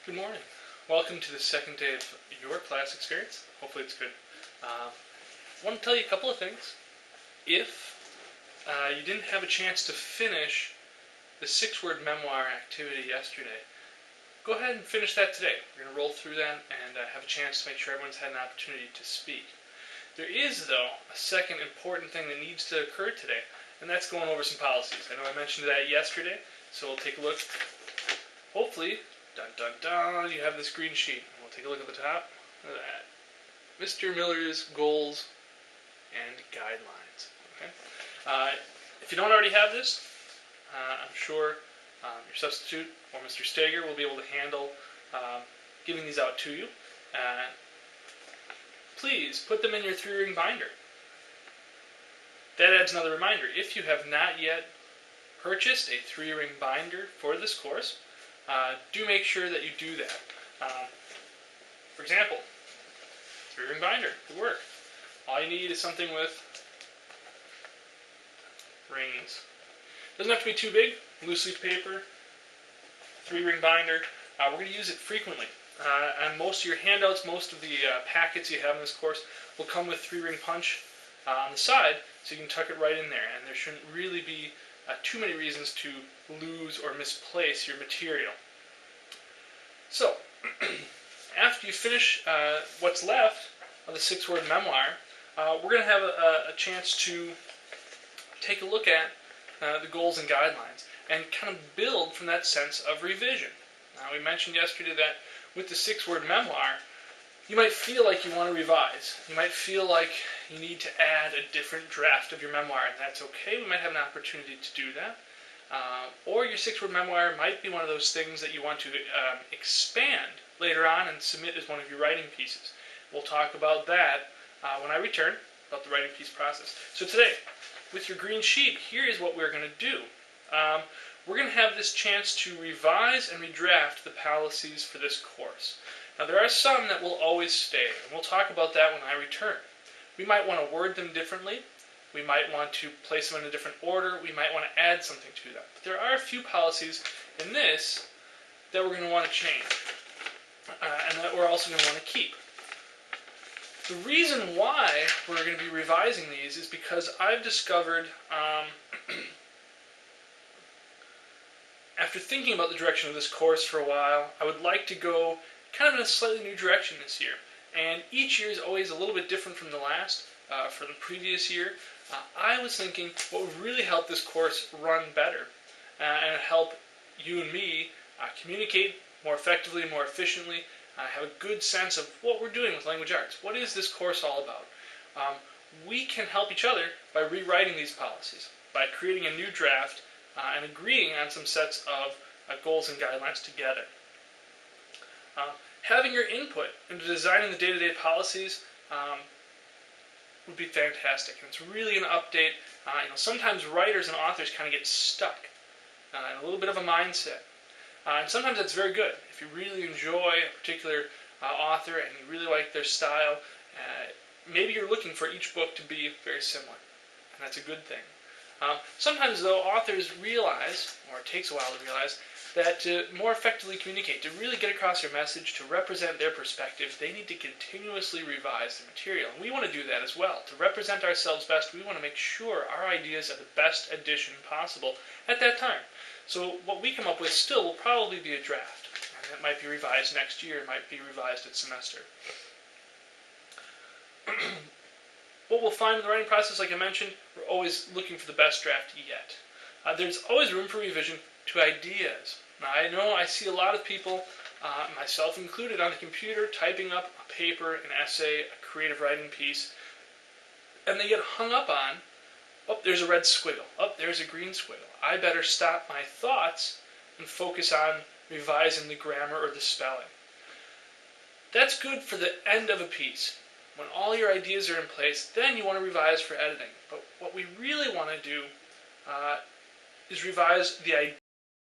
Good morning. Welcome to the second day of your class experience. Hopefully it's good. I want to tell you a couple of things. If you didn't have a chance to finish the 6-word memoir activity yesterday, go ahead and finish that today. We're going to roll through that and have a chance to make sure everyone's had an opportunity to speak. There is, though, a second important thing that needs to occur today, and that's going over some policies. I know I mentioned that yesterday, so we'll take a look. Hopefully, dun dun dun, you have this green sheet. We'll take a look at the top. Look at that. Mr. Miller's goals and guidelines. Okay. If you don't already have this, I'm sure your substitute or Mr. Stager will be able to handle giving these out to you. Please put them in your 3-ring binder. That adds another reminder. If you have not yet purchased a 3-ring binder for this course, do make sure that you do that. For example, 3-ring binder could work. All you need is something with rings. Doesn't have to be too big. Loose leaf paper, 3-ring binder. We're going to use it frequently. And most of your handouts, most of the packets you have in this course will come with 3-ring punch on the side, so you can tuck it right in there. And there shouldn't really be too many reasons to lose or misplace your material. So, after you finish what's left of the 6-word memoir, we're going to have a chance to take a look at the goals and guidelines and kind of build from that sense of revision. Now, we mentioned yesterday that with the 6-word memoir, you might feel like you want to revise. You might feel like you need to add a different draft of your memoir, and that's okay. We might have an opportunity to do that. Or your 6-word memoir might be one of those things that you want to expand later on and submit as one of your writing pieces. We'll talk about that when I return, about the writing piece process. So today, with your green sheet, here is what we're going to do. We're going to have this chance to revise and redraft the policies for this course. Now, there are some that will always stay, and we'll talk about that when I return. We might want to word them differently. We might want to place them in a different order. We might want to add something to them. But there are a few policies in this that we're going to want to change, and that we're also going to want to keep. The reason why we're going to be revising these is because I've discovered, after thinking about the direction of this course for a while, I would like to go kind of in a slightly new direction this year. And each year is always a little bit different from the last, from the previous year. I was thinking what would really help this course run better and help you and me communicate more effectively, more efficiently, have a good sense of what we're doing with language arts. What is this course all about? We can help each other by rewriting these policies, by creating a new draft and agreeing on some sets of goals and guidelines together. Having your input into designing the day-to-day policies would be fantastic. And it's really an update. Sometimes writers and authors kind of get stuck in a little bit of a mindset. And sometimes that's very good. If you really enjoy a particular author and you really like their style, maybe you're looking for each book to be very similar. And that's a good thing. Sometimes, though, authors realize, or it takes a while to realize, that to more effectively communicate, to really get across their message, to represent their perspective, they need to continuously revise the material. And we want to do that as well. To represent ourselves best, we want to make sure our ideas are the best edition possible at that time. So what we come up with still will probably be a draft. And it might be revised next year, it might be revised at semester. What we'll find in the writing process, like I mentioned, we're always looking for the best draft yet. There's always room for revision to ideas. Now, I know I see a lot of people, myself included, on the computer typing up a paper, an essay, a creative writing piece, and they get hung up on, oh, there's a red squiggle, oh, there's a green squiggle. I better stop my thoughts and focus on revising the grammar or the spelling. That's good for the end of a piece. When all your ideas are in place, then you want to revise for editing. But what we really want to do is revise the